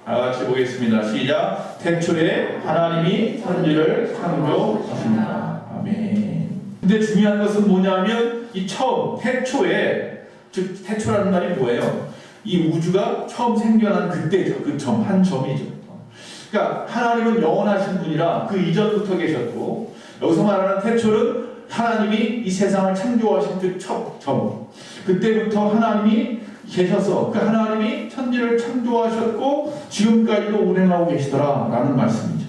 다 같이 보겠습니다. 시작. 태초에 하나님이 천지를 창조하십니다. 아멘. 근데 중요한 것은 뭐냐면 이 처음 태초에, 즉 태초라는 말이 뭐예요? 이 우주가 처음 생겨난 그때죠. 그 점, 한 점이죠. 그러니까 하나님은 영원하신 분이라 그 이전부터 계셨고, 여기서 말하는 태초는 하나님이 이 세상을 창조하신 그 첫 점, 그때부터 하나님이 계셔서 그 하나님이 천지를 창조하셨고 지금까지도 운행하고 계시더라라는 말씀이죠.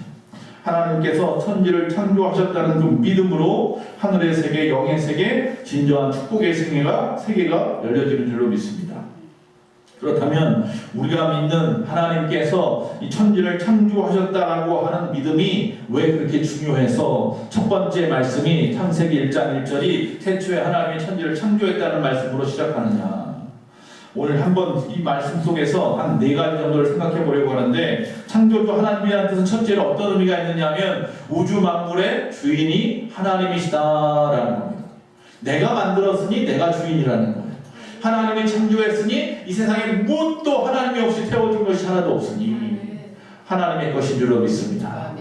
하나님께서 천지를 창조하셨다는 그 믿음으로 하늘의 세계, 영의 세계, 진정한 축복의 세계가 열려지는 줄로 믿습니다. 그렇다면 우리가 믿는 하나님께서 이 천지를 창조하셨다라고 하는 믿음이 왜 그렇게 중요해서 첫 번째 말씀이 창세기 1장 1절이 태초에 하나님이 천지를 창조했다는 말씀으로 시작하느냐. 오늘 한번 이 말씀 속에서 한 4가지 정도를 생각해 보려고 하는데, 창조주 하나님이라는 뜻은 첫째로 어떤 의미가 있느냐 하면 우주 만물의 주인이 하나님이시다라는 겁니다. 내가 만들었으니 내가 주인이라는 거예요. 하나님이 창조했으니 이 세상에 무엇도 하나님이 없이 태워진 것이 하나도 없으니 하나님의 것인 줄로 믿습니다.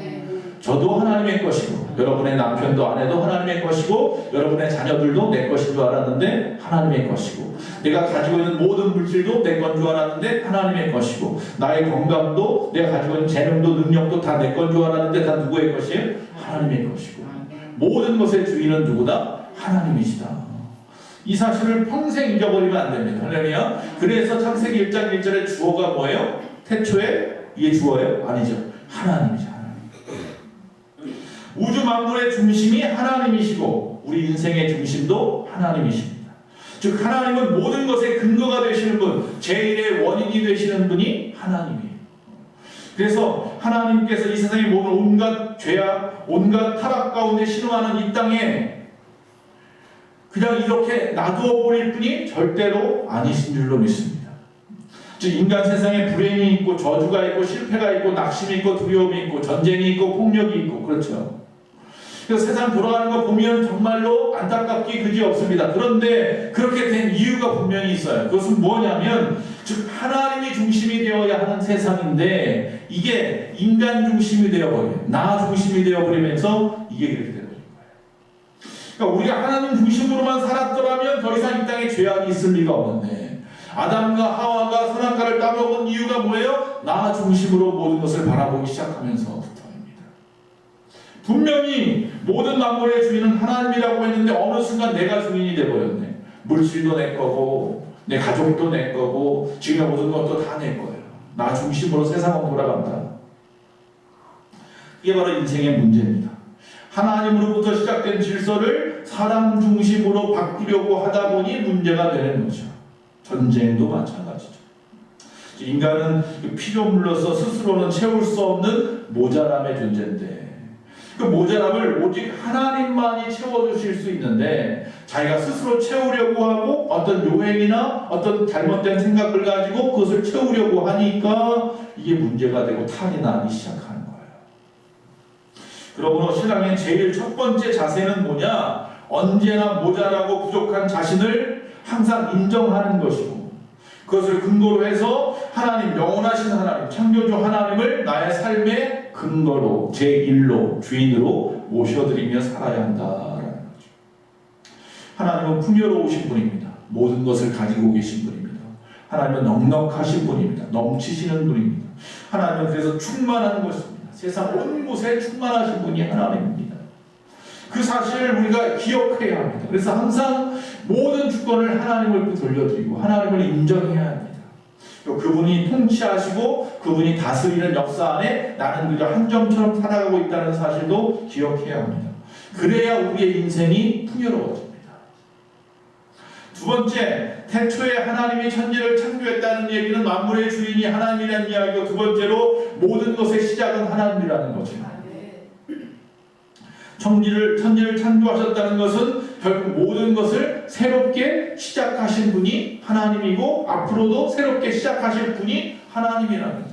저도 하나님의 것이고 여러분의 남편도 아내도 하나님의 것이고 여러분의 자녀들도 내 것인 줄 알았는데 하나님의 것이고, 내가 가지고 있는 모든 물질도 내 건 줄 알았는데 하나님의 것이고, 나의 건강도 내가 가지고 있는 재능도 능력도 다 내 건 줄 알았는데 다 누구의 것이에요? 하나님의 것이고, 모든 것의 주인은 누구다? 하나님이시다. 이 사실을 평생 잊어버리면 안 됩니다. 할렐루야. 그래서 창세기 1장 1절의 주어가 뭐예요? 태초에 이게 주어예요? 아니죠. 하나님이죠. 우주 만물의 중심이 하나님이시고 우리 인생의 중심도 하나님이십니다. 즉 하나님은 모든 것의 근거가 되시는 분, 제일의 원인이 되시는 분이 하나님이에요. 그래서 하나님께서 이 세상의 모든 온갖 죄악, 온갖 타락 가운데 신음하는 이 땅에 그냥 이렇게 놔두어 버릴 분이 절대로 아니신 줄로 믿습니다. 즉 인간 세상에 불행이 있고 저주가 있고 실패가 있고 낙심이 있고 두려움이 있고 전쟁이 있고 폭력이 있고, 그렇죠. 그래서 세상 돌아가는 거 보면 정말로 안타깝기 그지없습니다. 그런데 그렇게 된 이유가 분명히 있어요. 그것은 뭐냐면 즉 하나님이 중심이 되어야 하는 세상인데 이게 인간 중심이 되어버려요. 나 중심이 되어버리면서 이게 그렇게 되는 거예요. 그러니까 우리가 하나님 중심으로만 살았더라면 더 이상 이 땅에 죄악이 있을 리가 없는데, 아담과 하와가 선악과를 따먹은 이유가 뭐예요? 나 중심으로 모든 것을 바라보기 시작하면서부터입니다. 분명히 모든 만물의 주인은 하나님이라고 했는데 어느 순간 내가 주인이 되어버렸네. 물질도 내 거고 내 가족도 내 거고 지금의 모든 것도 다 내 거예요. 나 중심으로 세상은 돌아간다. 이게 바로 인생의 문제입니다. 하나님으로부터 시작된 질서를 사람 중심으로 바꾸려고 하다 보니 문제가 되는 거죠. 전쟁도 마찬가지죠. 인간은 피조물로서 스스로는 채울 수 없는 모자람의 존재인데 그 모자람을 오직 하나님만이 채워주실 수 있는데 자기가 스스로 채우려고 하고 어떤 요행이나 어떤 잘못된 생각을 가지고 그것을 채우려고 하니까 이게 문제가 되고 탈이 나기 시작하는 거예요. 그러므로 신앙의 제일 첫 번째 자세는 뭐냐? 언제나 모자라고 부족한 자신을 항상 인정하는 것이고, 그것을 근거로 해서 하나님, 영원하신 하나님, 창조주 하나님을 나의 삶의 근거로, 제1로, 주인으로 모셔드리며 살아야 한다라는 거죠. 하나님은 풍요로우신 분입니다. 모든 것을 가지고 계신 분입니다. 하나님은 넉넉하신 분입니다. 넘치시는 분입니다. 하나님은 그래서 충만한 것입니다. 세상 온 곳에 충만하신 분이 하나님입니다. 그 사실을 우리가 기억해야 합니다. 그래서 항상 모든 주권을 하나님을 돌려드리고 하나님을 인정해야 합니다. 그분이 통치하시고 그분이 다스리는 역사 안에 나는 그저 한 점처럼 살아가고 있다는 사실도 기억해야 합니다. 그래야 우리의 인생이 풍요로워집니다. 두 번째, 태초에 하나님이 천지를 창조했다는 얘기는 만물의 주인이 하나님이라는 이야기고, 두 번째로 모든 것의 시작은 하나님이라는 거죠. 천지를 창조하셨다는 것은 결국 모든 것을 새롭게 시작하신 분이 하나님이고 앞으로도 새롭게 시작하실 분이 하나님이라는 거예요.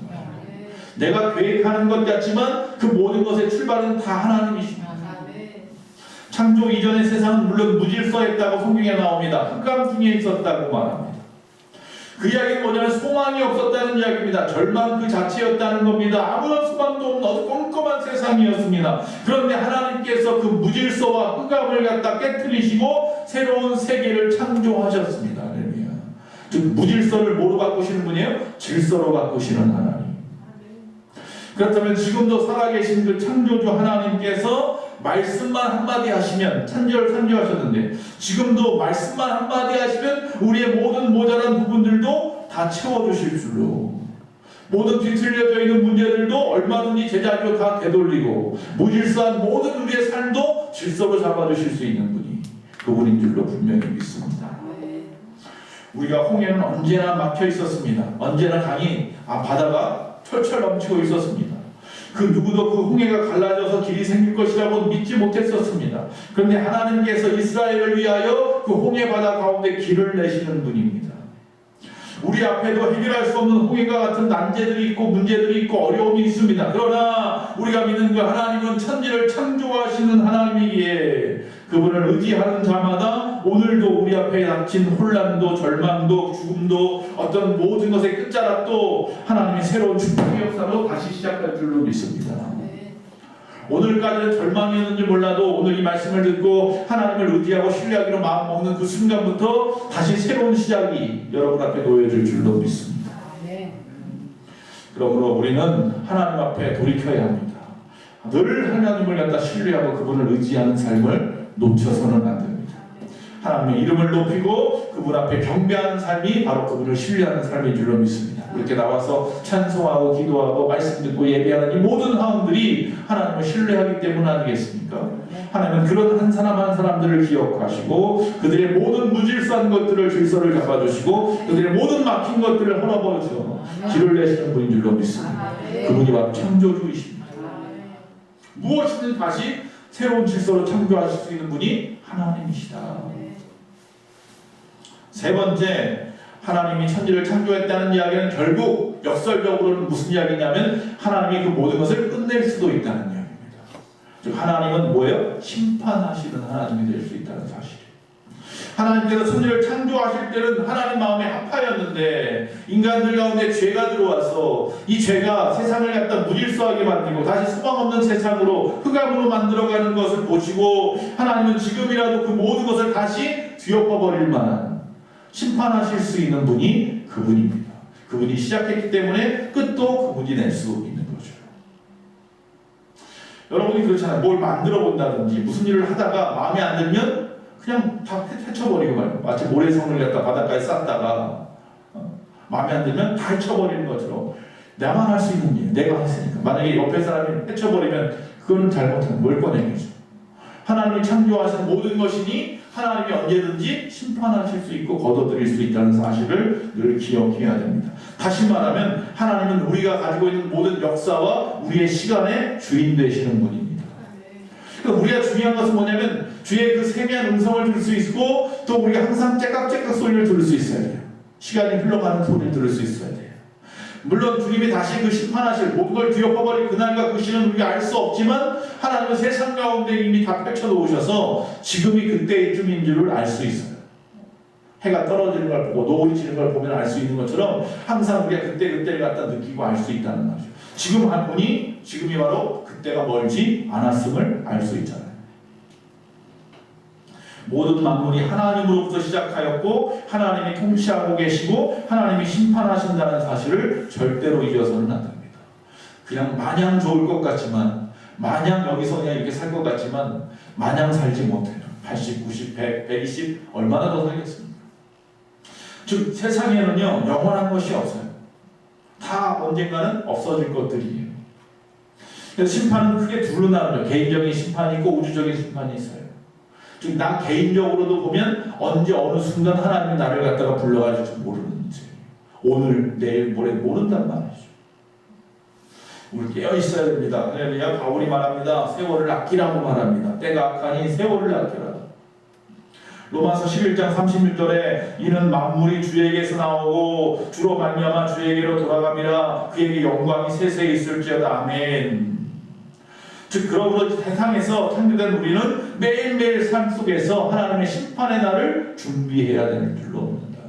내가 계획하는 것 같지만 그 모든 것의 출발은 다 하나님이십니다. 창조 이전의 세상은 물론 무질서했다고 성경에 나옵니다. 흑암 중에 있었다고 말합니다. 그 이야기는 뭐냐면 소망이 없었다는 이야기입니다. 절망 그 자체였다는 겁니다. 아무런 소망도 없는 꼼꼼한 세상이었습니다. 그런데 하나님께서 그 무질서와 흑암을 갖다 깨뜨리시고 새로운 세계를 창조하셨습니다. 할렐루야. 즉 무질서를 뭐로 바꾸시는 분이에요? 질서로 바꾸시는 하나님. 그렇다면 지금도 살아계신 그 창조주 하나님께서 말씀만 한마디 하시면 창조하셨는데 지금도 말씀만 한마디 하시면 우리의 모든 모자란 부분들도 다 채워주실 줄로, 모든 뒤틀려져 있는 문제들도 얼마든지 제자리로 다 되돌리고 무질서한 모든 우리의 삶도 질서로 잡아주실 수 있는 분이 그분인 줄로 분명히 믿습니다. 우리가 홍해는 언제나 막혀 있었습니다. 언제나 강이 바다가 철철 넘치고 있었습니다. 그 누구도 그 홍해가 갈라져서 길이 생길 것이라고 믿지 못했었습니다. 그런데 하나님께서 이스라엘을 위하여 그 홍해 바다 가운데 길을 내시는 분입니다. 우리 앞에도 해결할 수 없는 홍해가 같은 난제들이 있고 문제들이 있고 어려움이 있습니다. 그러나 우리가 믿는 그 하나님은 천지를 창조하시는 하나님이기에 그분을 의지하는 자마다 오늘도 우리 앞에 닥친 혼란도 절망도 죽음도 어떤 모든 것의 끝자락도 하나님의 새로운 축복의 역사로 다시 시작할 줄로 믿습니다. 오늘까지는 절망이었는지 몰라도 오늘 이 말씀을 듣고 하나님을 의지하고 신뢰하기로 마음먹는 그 순간부터 다시 새로운 시작이 여러분 앞에 놓여질 줄로 믿습니다. 그러므로 우리는 하나님 앞에 돌이켜야 합니다. 늘 하나님을 갖다 신뢰하고 그분을 의지하는 삶을 놓쳐서는 안 됩니다. 하나님의 이름을 높이고 그분 앞에 경배하는 삶이 바로 그분을 신뢰하는 삶인 줄로 믿습니다. 이렇게 나와서 찬송하고 기도하고 말씀 듣고 예배하는 이 모든 사람들이 하나님을 신뢰하기 때문 아니겠습니까? 하나님은 그런 한 사람 한 사람들을 기억하시고 그들의 모든 무질서한 것들을 질서를 잡아주시고 그들의 모든 막힌 것들을 헐어버려서 길을 내시는 분인 줄로 믿습니다. 그분이 바로 창조주이십니다. 무엇이든 다시 새로운 질서로 창조하실 수 있는 분이 하나님이시다. 세 번째, 하나님이 천지를 창조했다는 이야기는 결국 역설적으로는 무슨 이야기냐면 하나님이 그 모든 것을 끝낼 수도 있다는 이야기입니다. 즉 하나님은 뭐예요? 심판하시는 하나님이 될 수 있다는 사실이에요. 하나님께서 천지를 창조하실 때는 하나님 마음에 합하였는데 인간들 가운데 죄가 들어와서 이 죄가 세상을 갖다 무질서하게 만들고 다시 소망 없는 세상으로 흑암으로 만들어가는 것을 보시고 하나님은 지금이라도 그 모든 것을 다시 뒤엎어버릴 만한 심판하실 수 있는 분이 그분입니다. 그분이 시작했기 때문에 끝도 그분이 낼 수 있는 거죠. 여러분이 그렇잖아요. 뭘 만들어 본다든지 무슨 일을 하다가 마음에 안 들면 그냥 다 헤쳐버리고 말이에요. 마치 모래성을 갖다 바닷가에 쌌다가 마음에 안 들면 다 헤쳐버리는 것처럼 나만 할 수 있는 일, 내가 했으니까. 만약에 옆에 사람이 헤쳐버리면 그거는 잘못한 뭘 꺼내겠죠. 하나님이 창조하신 모든 것이니 하나님이 언제든지 심판하실 수 있고 거둬들일 수 있다는 사실을 늘 기억해야 됩니다. 다시 말하면 하나님은 우리가 가지고 있는 모든 역사와 우리의 시간의 주인 되시는 분입니다. 그러니까 우리가 중요한 것은 뭐냐면 주의 그 세미한 음성을 들을 수 있고 또 우리가 항상 째깍째깍 소리를 들을 수 있어야 돼요. 시간이 흘러가는 소리를 들을 수 있어야 돼요. 물론 주님이 다시 그 심판하실 모든 걸 뒤엎어버릴 그날과 그 시는 우리가 알 수 없지만 하나님은 세상 가운데 이미 다 펼쳐놓으셔서 지금이 그때쯤인 줄을 알 수 있어요. 해가 떨어지는 걸 보고 노을이 지는 걸 보면 알 수 있는 것처럼 항상 우리가 그때를 갖다 느끼고 알 수 있다는 말이죠. 지금 보니 지금이 바로 그때가 멀지 않았음을 알 수 있잖아요. 모든 만물이 하나님으로부터 시작하였고 하나님이 통치하고 계시고 하나님이 심판하신다는 사실을 절대로 잊어서는 안 됩니다. 그냥 마냥 좋을 것 같지만 마냥 여기서 그냥 이렇게 살 것 같지만 마냥 살지 못해요. 80, 90, 100, 120 얼마나 더 살겠습니까? 즉 세상에는요 영원한 것이 없어요. 다 언젠가는 없어질 것들이에요. 그래서 심판은 크게 둘로 나누죠. 개인적인 심판이 있고 우주적인 심판이 있어요. 즉 나 개인적으로도 보면 언제 어느 순간 하나님이 나를 갖다가 불러가지고 모르는지 오늘 내일 모레 모른단 말이죠. 우리 깨어 있어야 됩니다. 할렐루야. 바울이 말합니다. 세월을 아끼라고 말합니다. 때가 악하니 세월을 아끼라. 로마서 11장 36절에 이는 만물이 주에게서 나오고 주로 말미암아 주에게로 돌아감이라 그에게 영광이 세세히 있을지어다. 아멘. 즉 그러므로 세상에서 창조된 우리는 매일매일 삶 속에서 하나님의 심판의 날을 준비해야 되는 줄로 봅니다.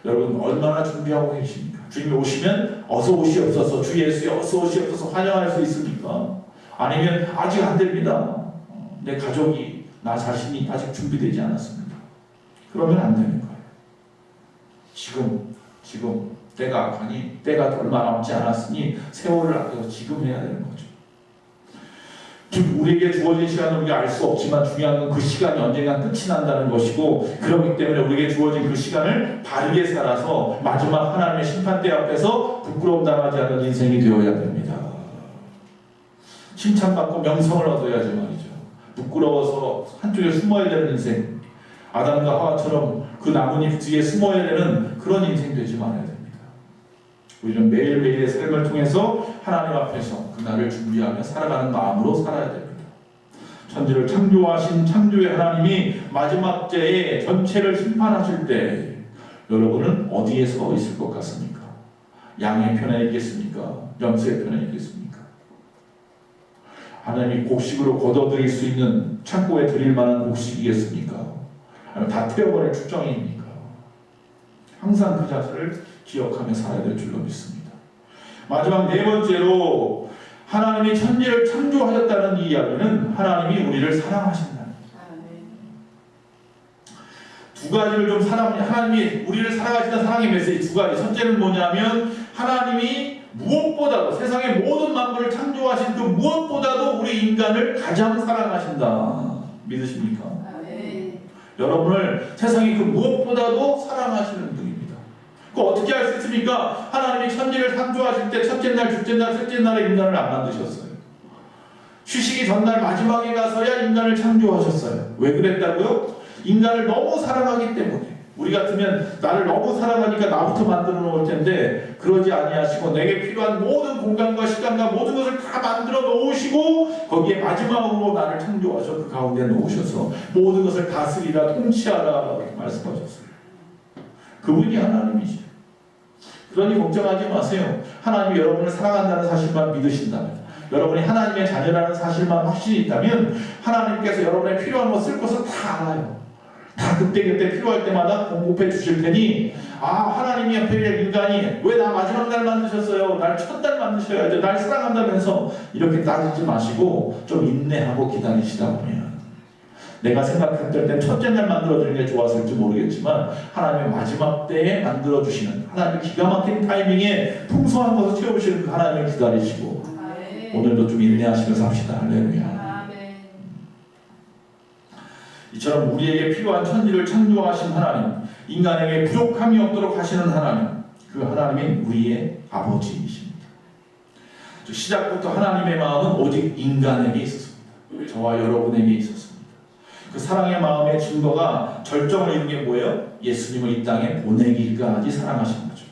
여러분 얼마나 준비하고 계십니까? 주님이 오시면 어서 오시옵소서, 주 예수여 어서 오시옵소서 환영할 수 있습니까? 아니면 아직 안 됩니다. 내 가족이, 나 자신이 아직 준비되지 않았습니다. 그러면 안 되는 거예요. 지금 때가 가니, 때가 얼마 남지 않았으니 세월을 아껴서 지금 해야 되는 거죠. 즉 우리에게 주어진 시간은 우리가 알 수 없지만 중요한 건 그 시간이 언젠가 끝이 난다는 것이고, 그렇기 때문에 우리에게 주어진 그 시간을 바르게 살아서 마지막 하나님의 심판대 앞에서 부끄러움 당하지 않는 인생이 되어야 됩니다. 칭찬받고 명성을 얻어야지 말이죠. 부끄러워서 한쪽에 숨어야 되는 인생, 아담과 하와처럼 그 나뭇잎 뒤에 숨어야 되는 그런 인생 되지 말아야 됩니다. 우리는 매일매일의 삶을 통해서 하나님 앞에서 그날을 준비하며 살아가는 마음으로 살아야 됩니다. 천지를 창조하신 창조의 하나님이 마지막 때에 전체를 심판하실 때 여러분은 어디에 서 있을 것 같습니까? 양의 편에 있겠습니까? 염소의 편에 있겠습니까? 하나님이 곡식으로 걷어들일 수 있는 창고에 드릴 만한 곡식이겠습니까? 아니면 다 태워버릴 축정입니까? 항상 그 자세를 기억하며 살아야 될 줄로 믿습니다. 마지막 네 번째로 하나님이 천지를 창조하셨다는 이 이야기는 하나님이 우리를 사랑하신다는 거예요. 두 가지를 좀 하나님이 우리를 사랑하시는 사랑의 메시지 두 가지. 첫째는 뭐냐면 하나님이 무엇보다도 세상의 모든 만물을 창조하신 그 무엇보다도 우리 인간을 가장 사랑하신다. 믿으십니까? 여러분을 세상이 그 무엇보다도 사랑하시는 분입니다. 그 어떻게 알 수 있습니까? 하나님이 천지를 창조하실 때 첫째 날, 둘째 날, 셋째 날에 인간을 안 만드셨어요. 휴식이 전날 마지막에 가서야 인간을 창조하셨어요. 왜 그랬다고요? 인간을 너무 사랑하기 때문에. 우리 같으면 나를 너무 사랑하니까 나부터 만들어 놓을 텐데 그러지 아니하시고 내게 필요한 모든 공간과 시간과 모든 것을 다 만들어 놓으시고 거기에 마지막으로 나를 창조하셔 그 가운데 놓으셔서 모든 것을 다스리라 통치하라 말씀하셨어요. 그분이 하나님이시죠. 그러니 걱정하지 마세요. 하나님이 여러분을 사랑한다는 사실만 믿으신다면, 여러분이 하나님의 자녀라는 사실만 확신이 있다면 하나님께서 여러분의 필요한 것 쓸 것을 다 알아요. 다 그때그때 필요할 때마다 공급해 주실 테니 하나님이 옆에 인간이 왜 나 마지막 날 만드셨어요? 날 첫날 만드셔야죠. 날 사랑한다면서 이렇게 따지지 마시고 좀 인내하고 기다리시다 보면 내가 생각했을 땐 첫째 날 만들어주는 게 좋았을지 모르겠지만 하나님의 마지막 때에 만들어주시는 하나님의 기가 막힌 타이밍에 풍성한 것을 채우시는 그 하나님을 기다리시고 오늘도 좀 인내하시면서 합시다. 할렐루야. 이처럼 우리에게 필요한 천지를 창조하신 하나님, 인간에게 부족함이 없도록 하시는 하나님, 그 하나님이 우리의 아버지이십니다. 시작부터 하나님의 마음은 오직 인간에게 있었습니다. 저와 여러분에게 있었습니다. 그 사랑의 마음의 증거가 절정을 이룬 게 뭐예요? 예수님을 이 땅에 보내기까지 사랑하신 거죠.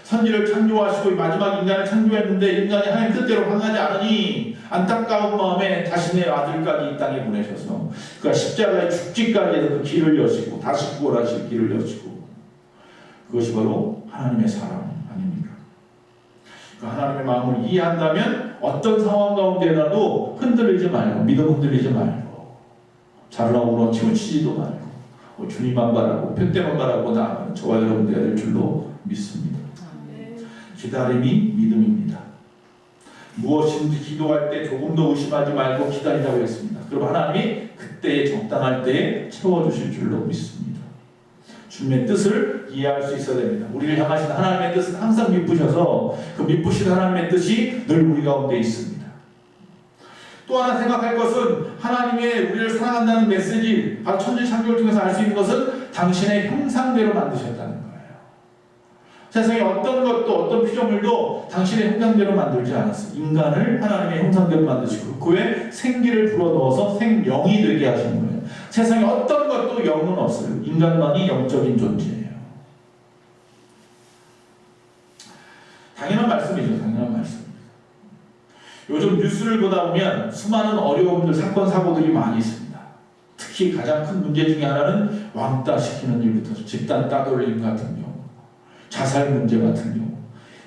천지를 창조하시고 마지막 인간을 창조했는데 인간이 하나님 뜻대로 행하지 않으니 안타까운 마음에 자신의 아들까지 이 땅에 보내셔서 그가 십자가에 죽기까지 해서 그 길을 여시고 다시 구원하실 길을 여시고 그것이 바로 하나님의 사랑 아닙니까? 그 하나님의 마음을 이해한다면 어떤 상황 가운데라도 흔들리지 말고 믿음 흔들리지 말고 잘나오고 치우치지도 말고 주님만 바라고 편대만 바라고 나아가는 저와 여러분 되어야 될 줄로 믿습니다. 기다림이 믿음입니다. 무엇인지 기도할 때 조금 더 의심하지 말고 기다리라고 했습니다. 그럼 하나님이 그때에 적당할 때에 채워주실 줄로 믿습니다. 주님의 뜻을 이해할 수 있어야 됩니다. 우리를 향하신 하나님의 뜻은 항상 미쁘셔서 그 미쁘신 하나님의 뜻이 늘 우리 가운데 있습니다. 또 하나 생각할 것은 하나님의 우리를 사랑한다는 메시지, 바로 천지 창조를 통해서 알 수 있는 것은 당신의 형상대로 만드셨다는 거예요. 세상에 어떤 것도 어떤 피조물도 당신의 형상대로 만들지 않았어요. 인간을 하나님의 형상대로 만드시고 그에 생기를 불어넣어서 생명이 되게 하신 거예요. 세상에 어떤 것도 영은 없어요. 인간만이 영적인 존재예요. 당연한 말씀이죠. 당연한 말씀. 요즘 뉴스를 보다 보면 수많은 어려움들, 사건, 사고들이 많이 있습니다. 특히 가장 큰 문제 중에 하나는 왕따 시키는 일부터 집단 따돌림 같은 경우, 자살 문제 같은 경우,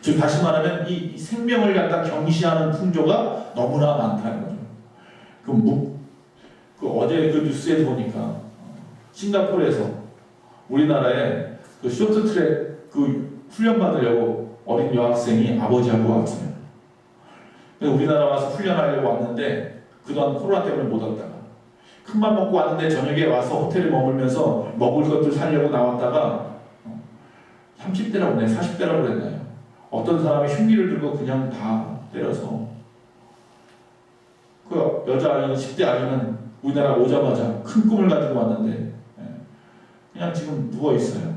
즉 다시 말하면 이 생명을 갖다 경시하는 풍조가 너무나 많다는 거죠. 어제 그 뉴스에 보니까 싱가포르에서 우리나라에 그 쇼트트랙 그 훈련 받으려고 어린 여학생이 아버지하고 왔어요. 그래서 우리나라 와서 훈련하려고 왔는데 그동안 코로나 때문에 못 왔다가 큰맘 먹고 왔는데 저녁에 와서 호텔에 머물면서 먹을 것들 사려고 나왔다가 30대라고 그랬나요? 40대라고 그랬나요? 어떤 사람이 흉기를 들고 그냥 다 때려서 그 여자아이는 10대 아이는 우리나라 오자마자 큰 꿈을 가지고 왔는데 그냥 지금 누워있어요.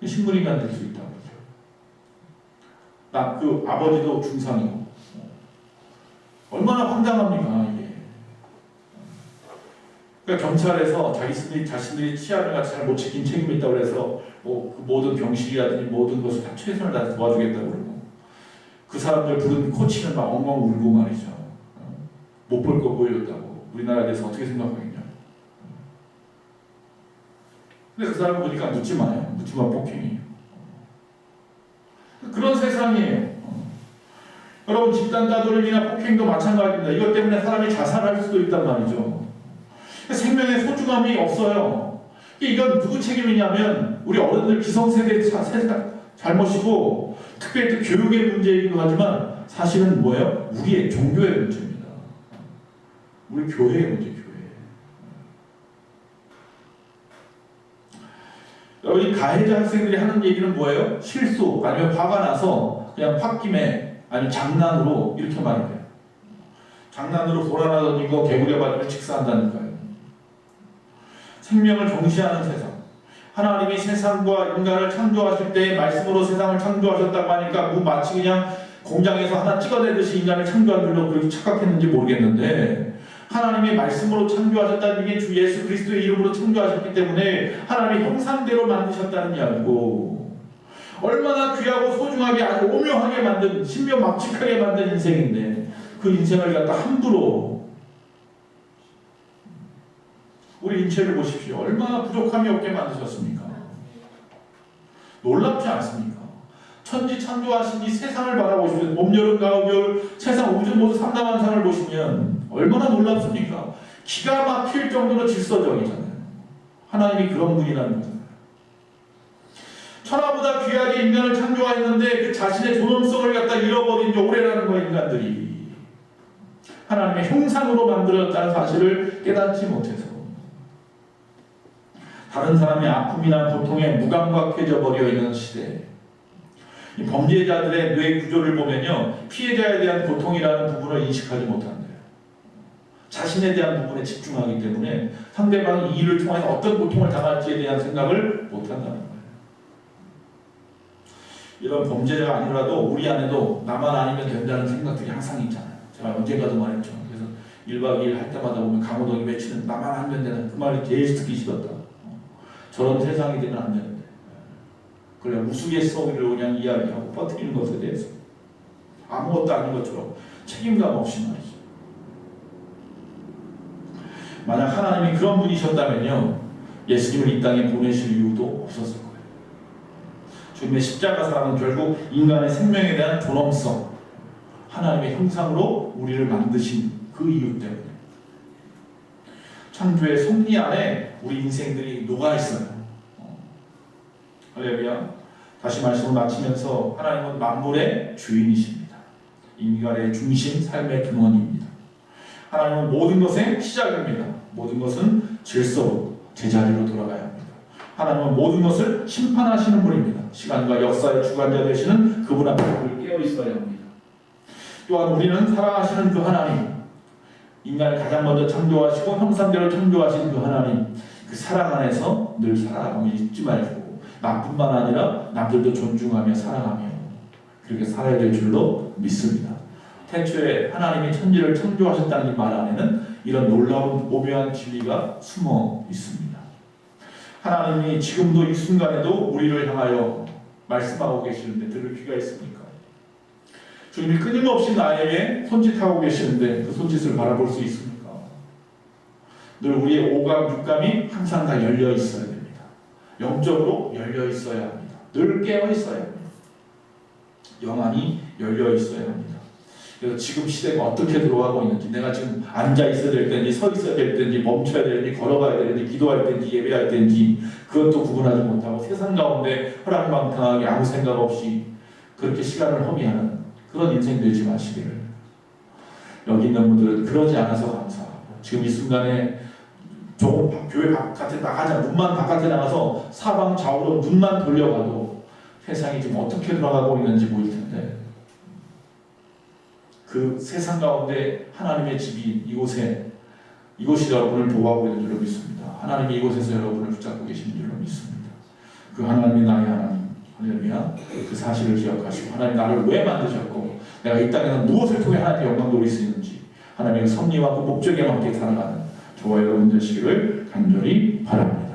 식물인간 될 수 있다고 그러죠. 그 아버지도 중상이고 얼마나 황당합니까 이게. 그러니까 경찰에서 자신들이 치안을 같이 잘 못 지킨 책임이 있다고 해서 그 모든 병실이라든지 모든 것을 다 최선을 다해서 도와주겠다고 그러고 그 사람들 부른 코치는 막 엉엉 울고 말이죠. 못 볼 거 보여줬다고. 우리나라에 대해서 어떻게 생각하겠냐. 근데 그 사람 보니까 묻지 마요. 묻지 마 폭행이에요. 그런 세상이에요. 여러분 집단 따돌림이나 폭행도 마찬가지입니다. 이것 때문에 사람이 자살할 수도 있단 말이죠. 생명의 소중함이 없어요. 이건 누구 책임이냐면 우리 어른들 기성세대 잘못이고 특별히 또 교육의 문제이기도 하지만 사실은 뭐예요? 우리의 종교의 문제입니다. 우리 교회의 문제, 교회. 여러분 이 가해자 학생들이 하는 얘기는 뭐예요? 실수 아니면 화가 나서 그냥 홧김에 아니면 장난으로 이렇게 말해요. 장난으로 돌아나 던지고 개구리 바지를 직사한다니까요. 생명을重시하는 세상. 하나님이 세상과 인간을 창조하실 때 말씀으로 세상을 창조하셨다고 하니까 마치 그냥 공장에서 하나 찍어내듯이 인간을 창조한 줄로 그렇게 착각했는지 모르겠는데 하나님이 말씀으로 창조하셨다는 게 주 예수 그리스도의 이름으로 창조하셨기 때문에 하나님의 형상대로 만드셨다는 이야기고 얼마나 귀하고 소중하게 아주 오묘하게 만든 신묘막측하게 만든 인생인데 그 인생을 갖다 함부로 우리 인체를 보십시오. 얼마나 부족함이 없게 만드셨습니까? 놀랍지 않습니까? 천지 창조하신 이 세상을 바라보시면 봄, 여름, 가을, 겨울 세상 우주 모두 삼다만상을 보시면 얼마나 놀랍습니까? 기가 막힐 정도로 질서적이잖아요. 하나님이 그런 분이라는 거잖아요. 천하보다 귀하게 인간을 창조하였는데 그 자신의 존엄성을 갖다 잃어버린 지 오래라는 거예요. 인간들이 하나님의 형상으로 만들어졌다는 사실을 깨닫지 못해서 다른 사람의 아픔이나 고통에 무감각해져 버려 있는 시대. 이 범죄자들의 뇌 구조를 보면요, 피해자에 대한 고통이라는 부분을 인식하지 못한대요. 자신에 대한 부분에 집중하기 때문에 상대방이 이 일을 통해서 어떤 고통을 당할지에 대한 생각을 못한다는 거예요. 이런 범죄자가 아니라도 우리 안에도 나만 아니면 된다는 생각들이 항상 있잖아요. 제가 언젠가도 말했죠. 그래서 1박 2일 할 때마다 보면 강호동이 외치는 나만 아니면 되는 그 말이 제일 듣기 싫었다. 저런 세상이 되면 안 되는데 그냥 우스갯소리를 그냥 이야기하고 퍼뜨리는 것에 대해서 아무것도 아닌 것처럼 책임감 없이 말이죠. 만약 하나님이 그런 분이셨다면요 예수님을 이 땅에 보내실 이유도 없었을 거예요. 주님의 십자가 사랑은 결국 인간의 생명에 대한 존엄성, 하나님의 형상으로 우리를 만드신 그 이유 때문에 창조의 섭리 안에 우리 인생들이 녹아있어요. 할렐루야. 다시 말씀을 마치면서 하나님은 만물의 주인이십니다. 인간의 중심, 삶의 근원입니다. 하나님은 모든 것의 시작입니다. 모든 것은 질서로 제자리로 돌아가야 합니다. 하나님은 모든 것을 심판하시는 분입니다. 시간과 역사의 주관자 되시는 그분 앞에 우리 깨어 있어야 합니다. 또한 우리는 사랑하시는 그 하나님, 인간을 가장 먼저 창조하시고 형상대로 창조하신 그 하나님, 그 사랑 안에서 늘 살아가며 잊지 말고 나뿐만 아니라 남들도 존중하며 사랑하며 그렇게 살아야 될 줄로 믿습니다. 태초에 하나님이 천지를 창조하셨다는 이 말 안에는 이런 놀라운 오묘한 진리가 숨어 있습니다. 하나님이 지금도 이 순간에도 우리를 향하여 말씀하고 계시는데 들을 귀가 있습니까? 주님이 끊임없이 나에게 손짓하고 계시는데 그 손짓을 바라볼 수 있습니까? 늘 우리의 오감, 육감이 항상 다 열려 있어야 됩니다. 영적으로 열려 있어야 합니다. 늘 깨어 있어야 합니다. 영안이 열려 있어야 합니다. 그래서 지금 시대가 어떻게 들어가고 있는지, 내가 지금 앉아 있어야 될 때인지 서 있어야 될 때인지 멈춰야 되는지 걸어가야 되는지 기도할 때인지 예배할 때인지 그것도 구분하지 못하고 세상 가운데 허랑방탕하게 아무 생각 없이 그렇게 시간을 허비하는 그런 인생 되지 마시기를. 여기 있는 분들은 그러지 않아서 감사하고 지금 이 순간에 조금 교회 바깥에 나가자, 문만 바깥에 나가서 사방 좌우로 눈만 돌려봐도 세상이 지금 어떻게 돌아가고 있는지 보일 텐데, 그 세상 가운데 하나님의 집이 이곳이 여러분을 보호하고 있는 줄로 믿습니다. 하나님이 이곳에서 여러분을 붙잡고 계시는 줄로 믿습니다. 그 하나님이 나의 하나님, 할렐루야, 그 사실을 기억하시고 하나님 나를 왜 만드셨고 내가 이 땅에서 무엇을 통해 하나님의 영광 돌릴 수 있는지 하나님의 섭리와 그 목적에 맞게 살아가는 저와 여러분 되시기를 간절히 바랍니다.